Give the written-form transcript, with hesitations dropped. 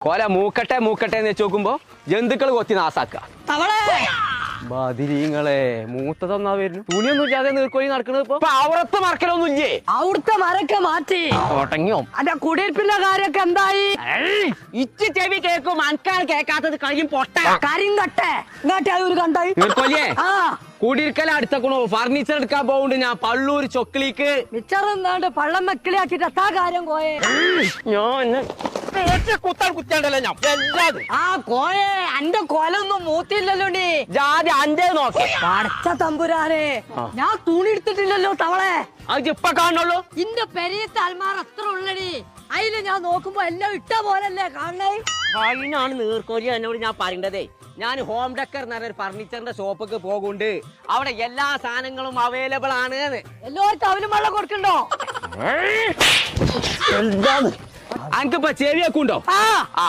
കൊല മൂക്കട്ടെ മൂക്കട്ടെ എന്ന് വെച്ച് നോക്കുമ്പോ ജന്തുക്കൾ കൊത്തി നാസാക്ക ബദിരീങ്ങളെ മൂത്തതൊന്നാ വരുന്നു തുണിയൊന്നും ഇല്ലാതെ നീർക്കോലി നടക്കണത് ഇപ്പൊ അവിടത്തെ മറക്കലൊന്നും ഇല്ലേ അവിടുത്തെ മരൊക്കെ മാറ്റി തുടങ്ങിയോ അന്റെ കുടിയിരിപ്പിന്റെ കാര്യൊക്കെ എന്തായി ഇച്ച് ചെവി കേക്കും അനക്കാണ് കേക്കാത്തത് കഴിയും പൊട്ട കരിങ്കട്ടെ ഇങ്ങോട്ടെ ഒരു കണ്ടായി നീർക്കോലിയെ ആ കുടിയിരിക്കല അടുത്തക്കണോ ഫർണിച്ചർ എടുക്കാൻ പോവുണ്ട് ഞാൻ പള്ളൂർ ചൊക്കിളിക്ക് മിച്ചറന്നാണ്ട് പള്ളം വെക്കിളിയാക്കിട്ട് എത്താ കാര്യം കോയെ കുത്താൻ കുത്തിയാണ്ടല്ലോ ഞാൻ എല്ലാതും ആ കോയെ അന്റെ കൊലൊന്നും മൂത്തില്ലല്ലോ നീ ജാതി അന്റെ നോക്കി പടച്ച തമ്പുരാനെ ഞാൻ തുണി എടുത്തിട്ടില്ലല്ലോ തവളെ അത് ഇപ്പൊ കാണുള്ളൂ ഇന്റെ പെരീത്തെ അൽമാർ അത്ര ഉള്ളടി അതില് ഞാൻ നോക്കുമ്പോ എല്ലാം ഇട്ട പോലല്ലേ കാണണേ അതിനാണ് നീർക്കോലി എന്നോട് ഞാൻ പറയേണ്ടതേ ഞാൻ ഹോം ഡെക്കർ എന്ന് പറഞ്ഞ ഫർണിച്ചറിന്റെ ഷോപ്പൊക്കെ പോകുന്നുണ്ട് അവിടെ എല്ലാ സാധനങ്ങളും അവൈലബിൾ ആണ് എല്ലാവർക്കും അവനും വെള്ളം കൊടുക്കണ്ടോ എന്താണ് അനക്കിപ്പോ ചെവിയൊക്കെ ഉണ്ടോ ആ